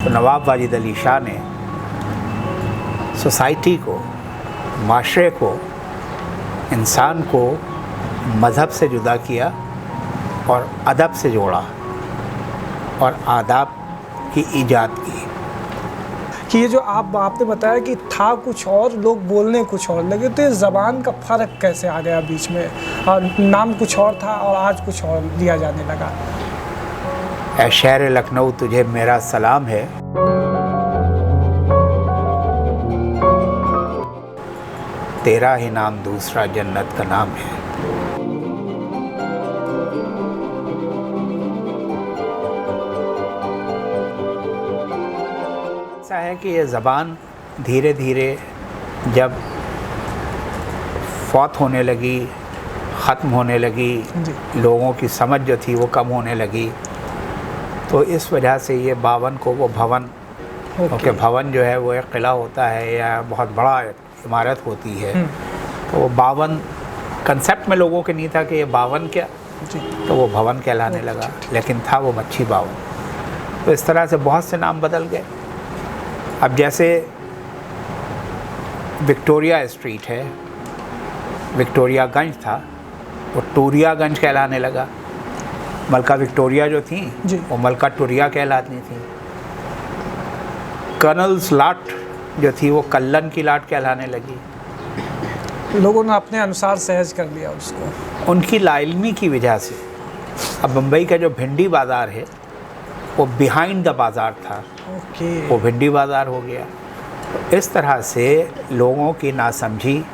तो नवाब वाजिद अली शाह ने सोसाइटी को, माशरे को, इंसान को मज़हब से जुदा किया और अदब से जोड़ा और आदाब की ईजाद की। कि ये जो आपने बताया कि था कुछ और, लोग बोलने कुछ और लगे, तो ये ज़बान का फ़र्क कैसे आ गया बीच में? और नाम कुछ और था और आज कुछ और दिया जाने लगा। ऐ शहर लखनऊ तुझे मेरा सलाम है, तेरा ही नाम दूसरा जन्नत का नाम है। ऐसा है कि ये ज़बान धीरे धीरे जब फौत होने लगी, ख़त्म होने लगी, लोगों की समझ जो थी वो कम होने लगी, तो इस वजह से ये 52 को वो भवन, क्योंकि भवन जो है वो एक किला होता है या बहुत बड़ा इमारत होती है, तो वो 52 कंसेप्ट में लोगों के नहीं था कि ये 52 क्या, तो वो भवन कहलाने लगा, लेकिन था वो मच्छी भवन। तो इस तरह से बहुत से नाम बदल गए। अब जैसे विक्टोरिया स्ट्रीट है, विक्टोरिया गंज था, वो टूरियागंज कहलाने लगा। मलका विक्टोरिया जो थी वो मलका टूरिया कहलाती थी। कर्नल्स लाट जो थी वो कल्लन की लाट कहलाने लगी। लोगों ने अपने अनुसार सहज कर लिया उसको, उनकी लाइल्मी की वजह से। अब मुंबई का जो भिंडी बाज़ार है वो बिहाइंड द बाज़ार था, वो भिंडी बाज़ार हो गया। तो इस तरह से लोगों की नासमझी,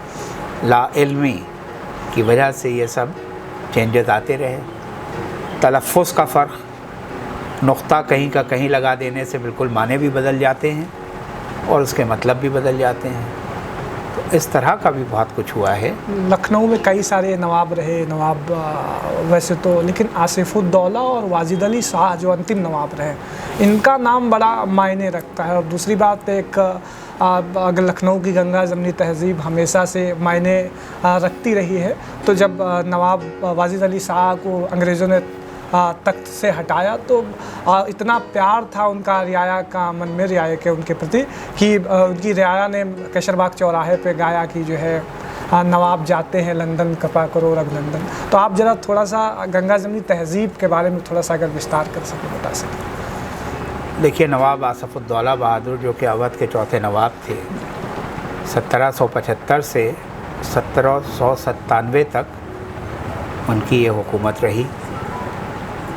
लाइल्मी की वजह से ये सब चेंजेस आते रहे। तलफ़्फ़ुज़ का फ़र्क, नुक्ता कहीं का कहीं लगा देने से बिल्कुल माने भी बदल जाते हैं और उसके मतलब भी बदल जाते हैं। तो इस तरह का भी बहुत कुछ हुआ है। लखनऊ में कई सारे नवाब रहे, नवाब वैसे तो, लेकिन आसिफ़ुद्दौला और वाजिद अली शाह जो अंतिम नवाब रहे, इनका नाम बड़ा मायने रखता है। और दूसरी बात, एक अगर लखनऊ की गंगा जमनी तहज़ीब हमेशा से मायने रखती रही है, तो जब नवाब वाजिद अली शाह को अंग्रेज़ों ने तख्त से हटाया तो इतना प्यार था उनका रियाया का मन में, रियाया के उनके प्रति, कि उनकी रियाया ने केशरबाग चौराहे पे गाया कि जो है नवाब जाते हैं लंदन, कृपा करो रघुनंदन। तो आप ज़रा थोड़ा सा गंगा जमनी तहज़ीब के बारे में थोड़ा सा अगर विस्तार कर सकें, बता सकें। देखिए, नवाब आसिफ़ुद्दौला बहादुर जो कि अवध के चौथे नवाब थे, 1775 से 1797 तक उनकी ये हुकूमत रही।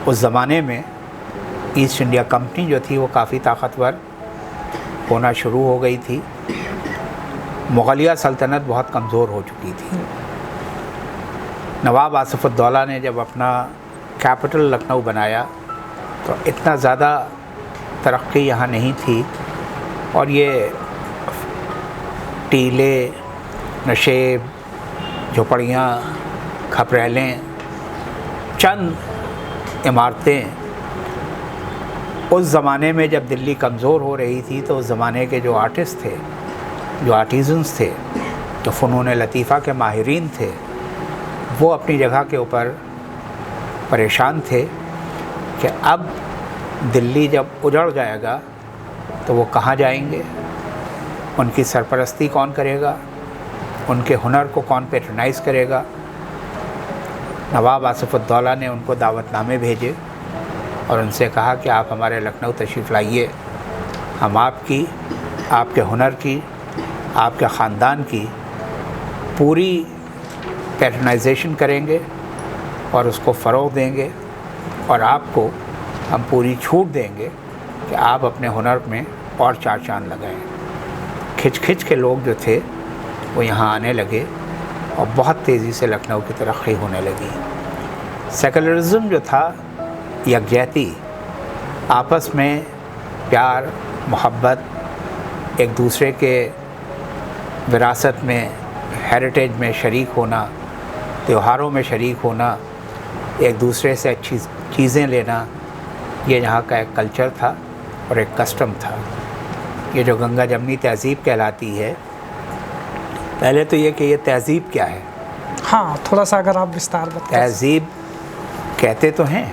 उस ज़माने में ईस्ट इंडिया कंपनी जो थी वो काफ़ी ताकतवर होना शुरू हो गई थी। मुग़लिया सल्तनत बहुत कमज़ोर हो चुकी थी। नवाब आसिफ़ुद्दौला ने जब अपना कैपिटल लखनऊ बनाया तो इतना ज़्यादा तरक्की यहाँ नहीं थी, और ये टीले, नशेब, झोपड़ियाँ, खपरेलें, चंद इमारतें। उस ज़माने में जब दिल्ली कमज़ोर हो रही थी तो उस ज़माने के जो आर्टिस्ट थे, जो आर्टिज़न्स थे, जो फ़नून लतीफ़ा के माहिरीन थे, वो अपनी जगह के ऊपर परेशान थे कि अब दिल्ली जब उजड़ जाएगा तो वो कहाँ जाएंगे, उनकी सरपरस्ती कौन करेगा, उनके हुनर को कौन पैट्रनाइज़ करेगा। नवाब आसिफ़ुद्दौला ने उनको दावतनामे भेजे और उनसे कहा कि आप हमारे लखनऊ तशरीफ़ लाइए, हम आपकी, आपके हुनर की, आपके ख़ानदान की पूरी पैट्रनाइजेशन करेंगे और उसको फ़रोग़ देंगे, और आपको हम पूरी छूट देंगे कि आप अपने हुनर में और चार चाँद लगाएँ। खिंच खिंच के लोग जो थे वो यहाँ आने लगे और बहुत तेज़ी से लखनऊ की तरक्की होने लगी। सेकुलरिज़म जो था, यकजहती, आपस में प्यार मोहब्बत, एक दूसरे के विरासत में, हेरिटेज में शरीक होना, त्योहारों में शरीक होना, एक दूसरे से अच्छी चीज़ें लेना, ये यहाँ का एक कल्चर था और एक कस्टम था। ये जो गंगा जमनी तहज़ीब कहलाती है, पहले तो ये कि ये तहज़ीब क्या है। हाँ, थोड़ा सा अगर आप विस्तार बताएं। तहज़ीब कहते तो हैं,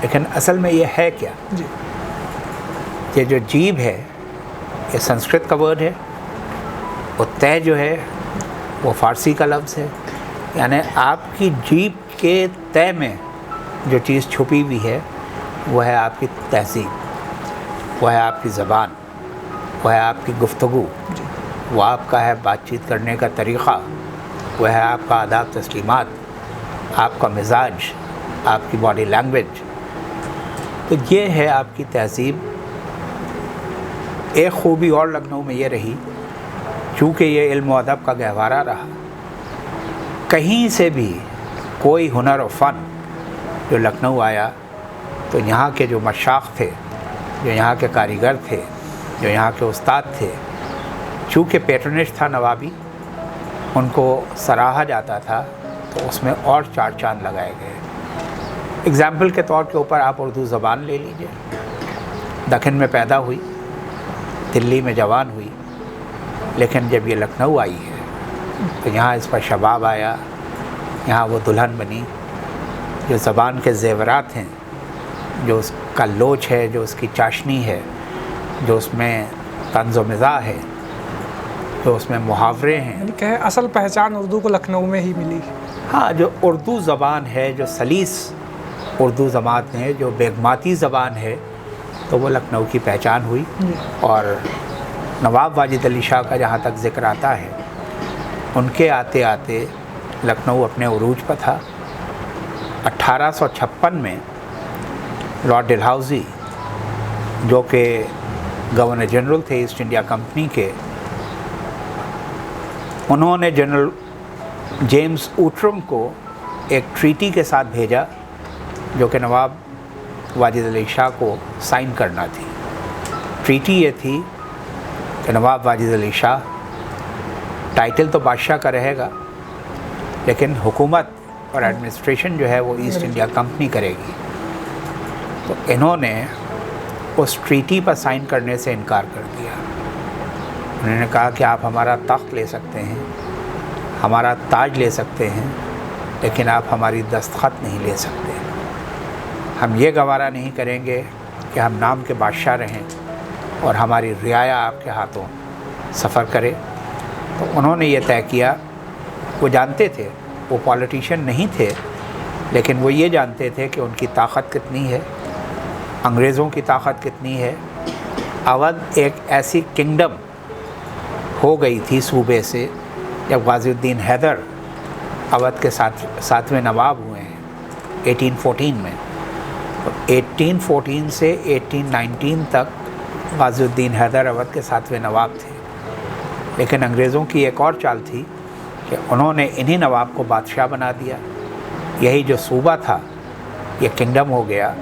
लेकिन असल में ये है क्या। जी। ये जो जीभ है ये संस्कृत का वर्ड है, और तय जो है वो फ़ारसी का लफ्ज़ है। यानी आपकी जीभ के तय में जो चीज़ छुपी हुई है वो है आपकी तहज़ीब, वो है आपकी ज़बान, वो है आपकी गुफ्तगू, वो आपका है बातचीत करने का तरीक़ा, वो है आपका आदाब तस्लीमात, आपका मिजाज, आपकी बॉडी लैंग्वेज। तो ये है आपकी तहज़ीब। एक ख़ूबी और लखनऊ में ये रही, चूँकि ये इल्म व अदब का गहवारा रहा, कहीं से भी कोई हुनर और फ़न जो लखनऊ आया तो यहाँ के जो मशाइख़ थे, जो यहाँ के कारीगर थे, जो यहाँ के उस्ताद थे, चूँकि पैट्रनेज था नवाबी, उनको सराहा जाता था, तो उसमें और चार चांद लगाए गए। एग्ज़ाम्पल के तौर के ऊपर आप उर्दू ज़बान ले लीजिए। दक्कन में पैदा हुई, दिल्ली में जवान हुई, लेकिन जब ये लखनऊ आई है तो यहाँ इस पर शबाब आया, यहाँ वो दुल्हन बनी। जो ज़बान के ज़ेवरात हैं, जो उसका लोच है, जो उसकी चाशनी है, जो उसमें तंज़ व मिज़ाह है, जो उसमें मुहावरे हैं, यानी कहे असल पहचान उर्दू को लखनऊ में ही मिली। हाँ, जो उर्दू ज़बान है, जो सलीस उर्दू ज़बान है, जो बेगमाती ज़बान है, तो वो लखनऊ की पहचान हुई। और नवाब वाजिद अली शाह का जहाँ तक ज़िक्र आता है, उनके आते आते लखनऊ अपने उरूज पर था। 1856 में लॉर्ड डलहौज़ी, जो कि गवर्नर जनरल थे ईस्ट इंडिया कंपनी के, उन्होंने जनरल जेम्स ऊट्रम को एक ट्रीटी के साथ भेजा, जो कि नवाब वाजिद अली शाह को साइन करना थी। ट्रीटी ये थी कि नवाब वाजिद अली शाह, टाइटल तो बादशाह का रहेगा, लेकिन हुकूमत और एडमिनिस्ट्रेशन जो है वो ईस्ट इंडिया कंपनी करेगी। तो इन्होंने उस ट्रीटी पर साइन करने से इनकार कर दिया। उन्होंने कहा कि आप हमारा तख्त ले सकते हैं, हमारा ताज ले सकते हैं, लेकिन आप हमारी दस्तखत नहीं ले सकते। हम ये गवारा नहीं करेंगे कि हम नाम के बादशाह रहें और हमारी रियाया आपके हाथों सफ़र करे। तो उन्होंने ये तय किया। वो जानते थे, वो पॉलिटिशियन नहीं थे, लेकिन वो ये जानते थे कि उनकी ताकत कितनी है, अंग्रेज़ों की ताकत कितनी है। अवध एक ऐसी किंगडम हो गई थी सूबे से, जब गाज़ीउद्दीन हैदर अवध के सातवें नवाब हुए हैं 1814 में। तो 1814 से 1819 तक गाज़ीउद्दीन हैदर अवध के सातवें नवाब थे। लेकिन अंग्रेज़ों की एक और चाल थी कि उन्होंने इन्हीं नवाब को बादशाह बना दिया। यही जो सूबा था ये किंगडम हो गया,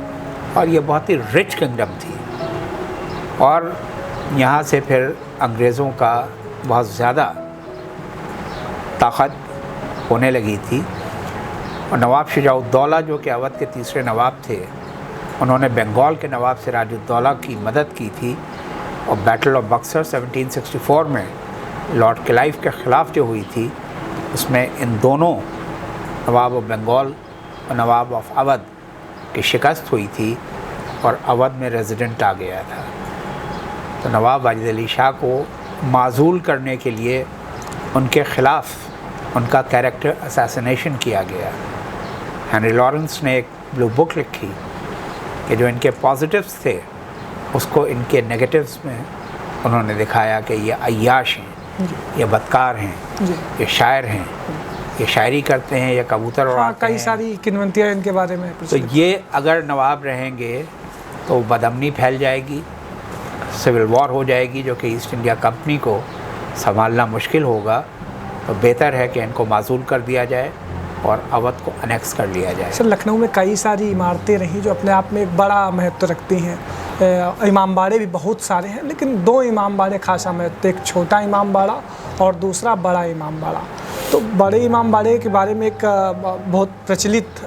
और ये बहुत ही रिच किंगडम थी। और यहाँ से फिर अंग्रेज़ों का बहुत ज़्यादा ताकत होने लगी थी। और नवाब शुजाउद्दौला, जो कि अवध के तीसरे नवाब थे, उन्होंने बंगाल के नवाब सिराजुद्दौला की मदद की थी। और बैटल ऑफ बक्सर 1764 में लॉर्ड क्लाइव के ख़िलाफ़ जो हुई थी, उसमें इन दोनों नवाब ऑफ बंगाल और नवाब ऑफ अवध की शिकस्त हुई थी, और अवध में रेजिडेंट आ गया था। तो नवाब वाजिद अली शाह को माज़ूल करने के लिए उनके ख़िलाफ़ उनका कैरेक्टर असैसिनेशन किया गया। हेनरी लॉरेंस ने एक ब्लू बुक लिखी कि जो इनके पॉजिटिव्स थे उसको इनके नेगेटिव्स में उन्होंने दिखाया कि ये अय्याश हैं, ये बदकार हैं, ये शायर हैं, ये शायरी करते हैं, ये कबूतर उड़ाते हैं। कई सारी किन्वंतियाँ इनके बारे में। तो ये अगर नवाब रहेंगे तो बदअमनी फैल जाएगी, सिविल वॉर हो जाएगी, जो कि ईस्ट इंडिया कंपनी को संभालना मुश्किल होगा। तो बेहतर है कि इनको माज़ूल कर दिया जाए और अवध को अनेक्स कर लिया जाए। सर, लखनऊ में कई सारी इमारतें रहीं जो अपने आप में एक बड़ा महत्व रखती हैं। इमामबाड़े भी बहुत सारे हैं, लेकिन दो इमामबाड़े खासा महत्व, एक छोटा इमामबाड़ा और दूसरा बड़ा इमामबाड़ा। तो बड़े इमामबाड़े के बारे में एक बहुत प्रचलित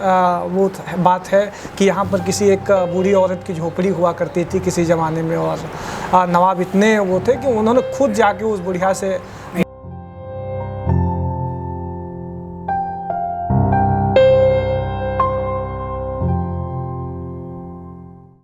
वो बात है कि यहाँ पर किसी एक बूढ़ी औरत की झोपड़ी हुआ करती थी किसी ज़माने में, और नवाब इतने वो थे कि उन्होंने खुद जाके उस बुढ़िया से